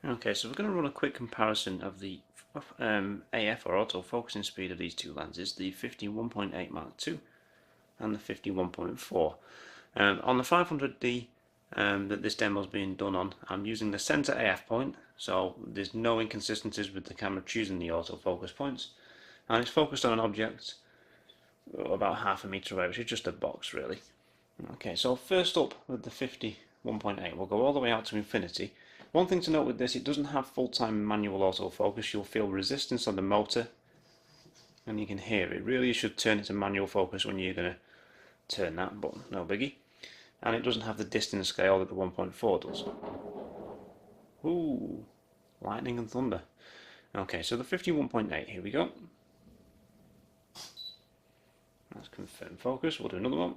Okay, so we're going to run a quick comparison of the AF or autofocusing speed of these two lenses, the 51.8 Mark II and the 51.4. On the 500D that this demo is being done on, I'm using the center AF point, so there's no inconsistencies with the camera choosing the autofocus points, and it's focused on an object about half a meter away, which is just a box really. Okay, so first up with the 51.8, we'll go all the way out to infinity. One thing to note with this, it doesn't have full-time manual autofocus. You'll feel resistance on the motor and you can hear it. Really, you should turn it to manual focus when you're going to turn that, but no biggie. And it doesn't have the distance scale that the 1.4 does. Ooh, lightning and thunder. Okay, so the 51.8, here we go. Let's confirm focus, we'll do another one.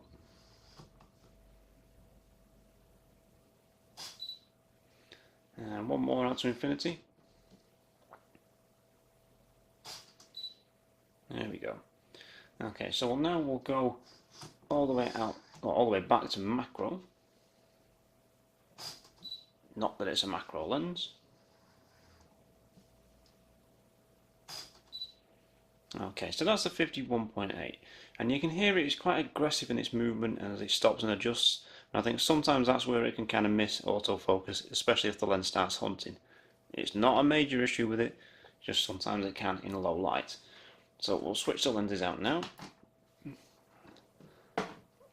And one more out to infinity. There we go. Okay, so now we'll go all the way out, or all the way back to macro. Not that it's a macro lens. Okay, so that's the 51.8, and you can hear it's quite aggressive in its movement as it stops and adjusts. And I think sometimes that's where it can kind of miss autofocus, especially if the lens starts hunting. It's not a major issue with it, just sometimes it can in low light. So we'll switch the lenses out now,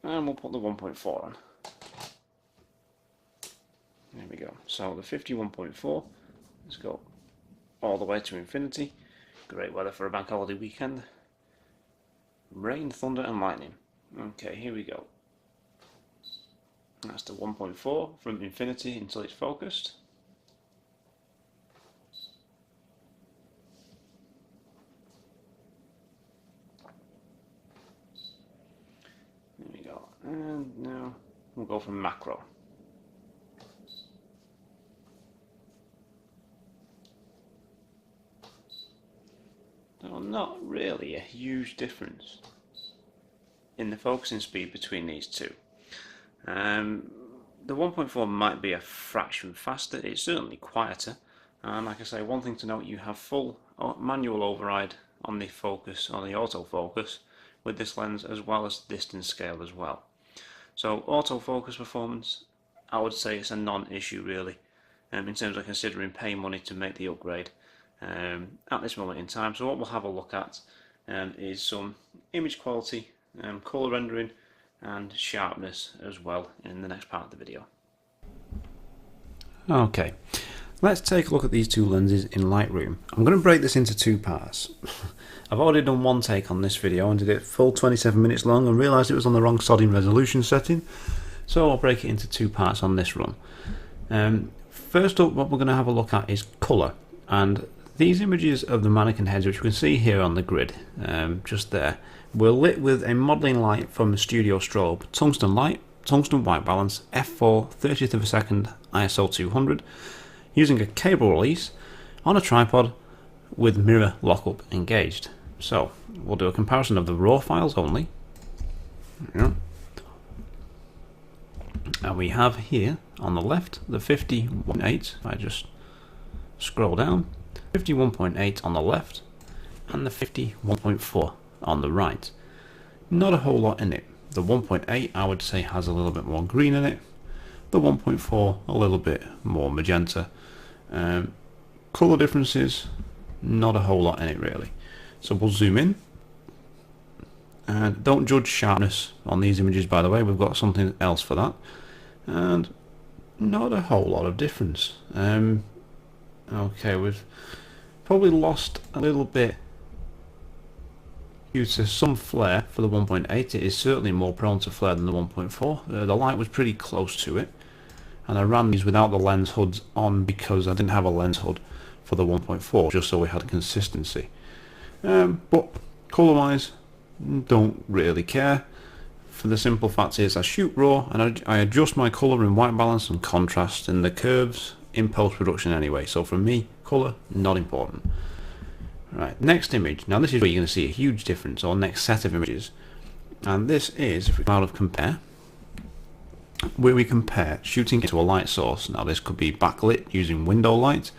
and we'll put the 1.4 on. There we go. So the 51.4, let's go all the way to infinity. Great weather for a bank holiday weekend. Rain, thunder and lightning. Okay, here we go. That's the 1.4 from infinity until it's focused. There we go. And now we'll go from macro. So not really a huge difference in the focusing speed between these two. The 1.4 might be a fraction faster, it's certainly quieter, and like I say, one thing to note, you have full manual override on the focus, on the autofocus with this lens, as well as distance scale as well. So autofocus performance, I would say it's a non-issue really, in terms of considering paying money to make the upgrade at this moment in time. So what we'll have a look at is some image quality, colour rendering and sharpness as well in the next part of the video. Okay, let's take a look at these two lenses in Lightroom. I'm going to break this into two parts. I've already done one take on this video and did it full 27 minutes long and realised it was on the wrong sodding resolution setting, so I'll break it into two parts on this run. First up, what we're going to have a look at is colour, and these images of the mannequin heads, which you can see here on the grid, just there, were lit with a modelling light from a studio strobe, tungsten light, tungsten white balance, f4, 30th of a second, ISO 200, using a cable release on a tripod with mirror lockup engaged. So we'll do a comparison of the raw files only. Yeah. And we have here on the left the 51.8, if I just scroll down, 51.8 on the left and the 51.4 on the right. Not a whole lot in it. The 1.8 I would say has a little bit more green in it, the 1.4 a little bit more magenta. Colour differences, not a whole lot in it really. So we'll zoom in, and don't judge sharpness on these images, by the way, we've got something else for that, and not a whole lot of difference. Okay, we've probably lost a little bit due to some flare for the 1.8. It is certainly more prone to flare than the 1.4. The light was pretty close to it, and I ran these without the lens hoods on because I didn't have a lens hood for the 1.4, just so we had consistency. But colour wise, don't really care. For the simple fact is I shoot raw and I adjust my colour and white balance and contrast and the curves in post-production anyway, so for me, colour, not important. Right, next image. Now this is where you're going to see a huge difference, or next set of images, and this is, if we out of compare, where we compare shooting into a light source. Now this could be backlit using window light,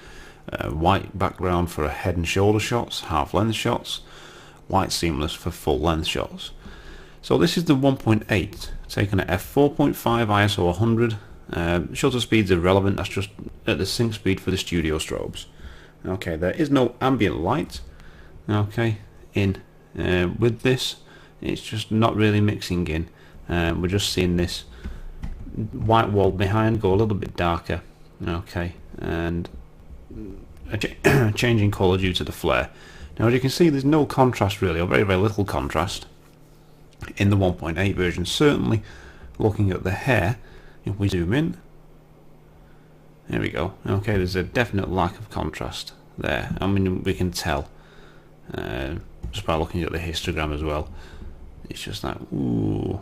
white background for head and shoulder shots, half length shots, white seamless for full length shots. So this is the 1.8 taken at f4.5 ISO 100. Shutter speeds are irrelevant, that's just at the sync speed for the studio strobes. Okay, there is no ambient light, okay, in with this. It's just not really mixing in. We're just seeing this white wall behind go a little bit darker, okay, and a change in colour due to the flare. Now as you can see, there's no contrast really, or very little contrast in the 1.8 version. Certainly looking at the hair, if we zoom in, there we go, okay, there's a definite lack of contrast there. I mean, we can tell just by looking at the histogram as well. It's just like, ooh,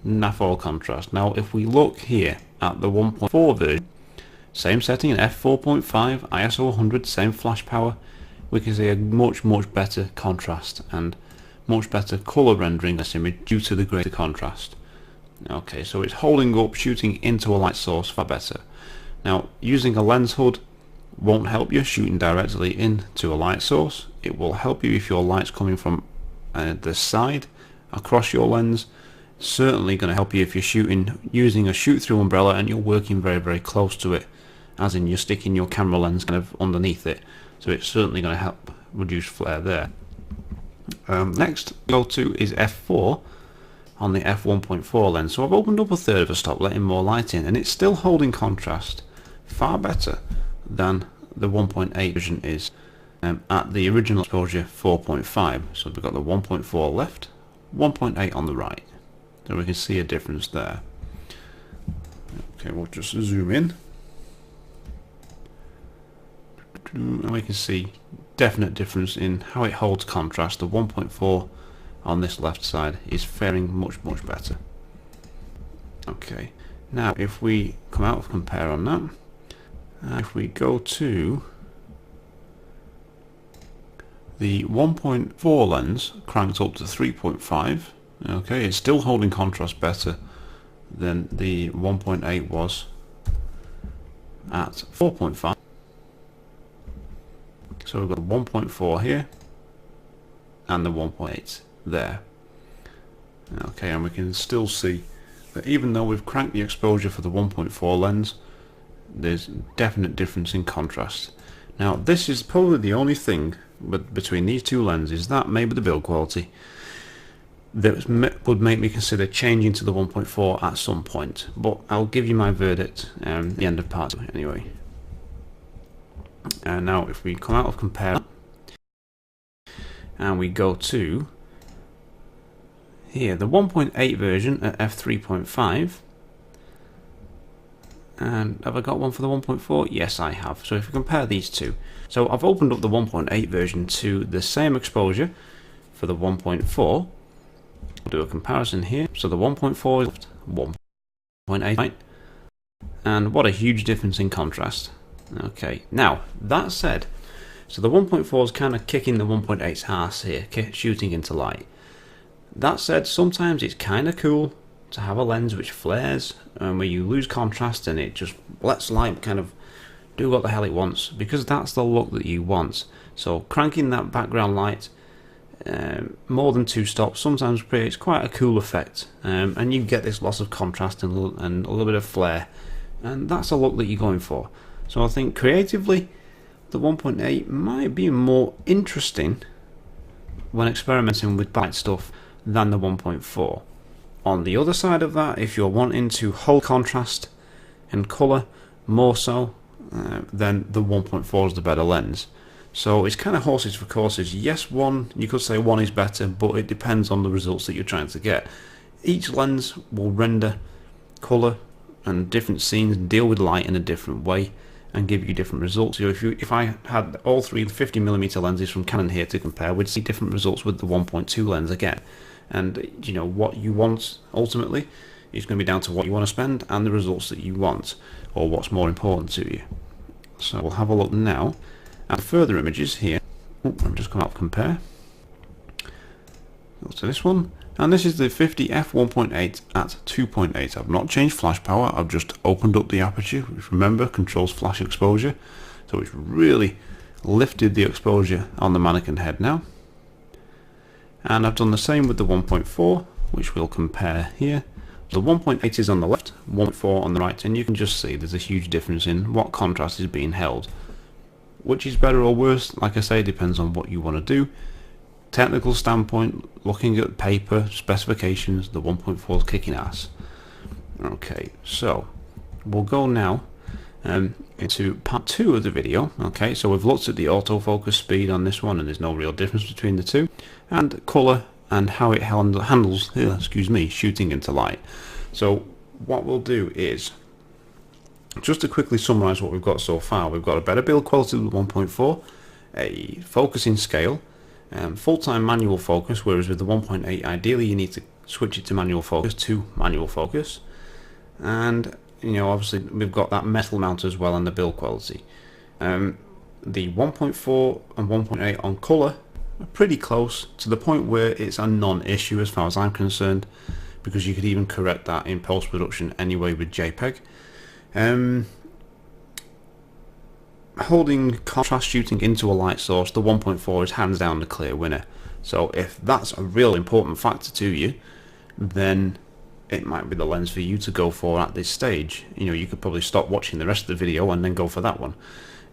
naff all contrast. Now if we look here at the 1.4 version, same setting, f4.5 ISO 100, same flash power, we can see a much better contrast and much better colour rendering this image due to the greater contrast. Okay, so it's holding up shooting into a light source far better. Now using a lens hood won't help you shooting directly into a light source. It will help you if your light's coming from the side across your lens. Certainly going to help you if you're shooting using a shoot through umbrella and you're working very close to it, as in you're sticking your camera lens kind of underneath it. So it's certainly going to help reduce flare there. Next go to is f4 on the f1.4 lens. So I've opened up a third of a stop, letting more light in, and it's still holding contrast far better than the 1.8 version is at the original exposure 4.5. So we've got the 1.4 left, 1.8 on the right. So we can see a difference there. Okay, we'll just zoom in, and we can see definite difference in how it holds contrast. The 1.4 on this left side is faring much better. Okay, now if we come out of compare on that, if we go to the 1.4 lens cranked up to 3.5, okay, it's still holding contrast better than the 1.8 was at 4.5. So we've got the 1.4 here and the 1.8 there. Okay, and we can still see that even though we've cranked the exposure for the 1.4 lens, there's definite difference in contrast. Now this is probably the only thing between these two lenses, that maybe the build quality, that would make me consider changing to the 1.4 at some point, but I'll give you my verdict at the end of part 2 anyway. And now if we come out of compare and we go to here, the 1.8 version at f3.5, and have I got one for the 1.4? Yes, I have. So if we compare these two, so I've opened up the 1.8 version to the same exposure for the 1.4. We'll do a comparison here. So the 1.4 is 1.8 right, and what a huge difference in contrast. Okay, now that said, so the 1.4 is kind of kicking the 1.8's ass here, shooting into light. That said, sometimes it's kind of cool to have a lens which flares and where you lose contrast and it just lets light kind of do what the hell it wants, because that's the look that you want. So cranking that background light more than 2 stops sometimes creates quite a cool effect, and you get this loss of contrast and a little bit of flare, and that's a look that you're going for. So I think creatively the 1.8 might be more interesting when experimenting with bright stuff than the 1.4. On the other side of that, if you're wanting to hold contrast and colour more so, then the 1.4 is the better lens. So it's kind of horses for courses. Yes, you could say one is better, but it depends on the results that you're trying to get. Each lens will render colour and different scenes and deal with light in a different way and give you different results. So if I had all three 50mm lenses from Canon here to compare, we'd see different results with the 1.2 lens again. And you know what you want ultimately is going to be down to what you want to spend and the results that you want, or what's more important to you. So we'll have a look now at further images here. I'm just going to compare. Go to this one, And this is the 50 F1.8 at 2.8. I've not changed flash power, I've just opened up the aperture, which remember controls flash exposure. So it's really lifted the exposure on the mannequin head now. And I've done the same with the 1.4, which we'll compare here. The 1.8 is on the left, 1.4 on the right, and you can just see there's a huge difference in what contrast is being held. Which is better or worse, like I say, depends on what you want to do. Technical standpoint, looking at paper, specifications, the 1.4 is kicking ass. Okay, so we'll go now into part 2 of the video. Okay, so we've looked at the autofocus speed on this one, and there's no real difference between the two, and colour and how it handles shooting into light. So what we'll do is, just to quickly summarise what we've got so far, we've got a better build quality with 1.4, a focusing scale, full-time manual focus, whereas with the 1.8 ideally you need to switch it to manual focus, and you know, obviously we've got that metal mount as well and the build quality. The 1.4 and 1.8 on colour are pretty close, to the point where it's a non-issue as far as I'm concerned, because you could even correct that in post-production anyway with JPEG. Holding contrast shooting into a light source, the 1.4 is hands down the clear winner. So if that's a real important factor to you, then it might be the lens for you to go for at this stage. You know, you could probably stop watching the rest of the video and then go for that one.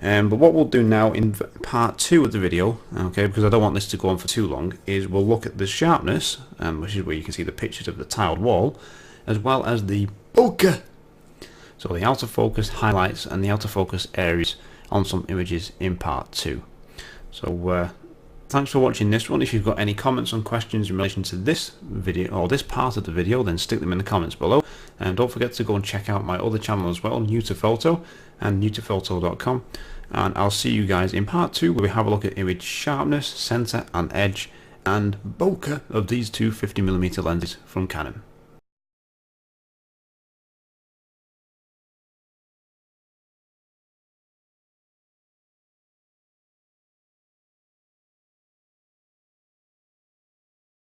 But what we'll do now in part 2 of the video, okay, because I don't want this to go on for too long, is we'll look at the sharpness, which is where you can see the pictures of the tiled wall, as well as the bokeh. So the out of focus highlights and the out of focus areas on some images in part 2. So thanks for watching this one. If you've got any comments or questions in relation to this video or this part of the video, then stick them in the comments below, and don't forget to go and check out my other channel as well, New to Photo and newtophoto.com, and I'll see you guys in part 2, where we have a look at image sharpness, center and edge, and bokeh of these two 50mm lenses from Canon.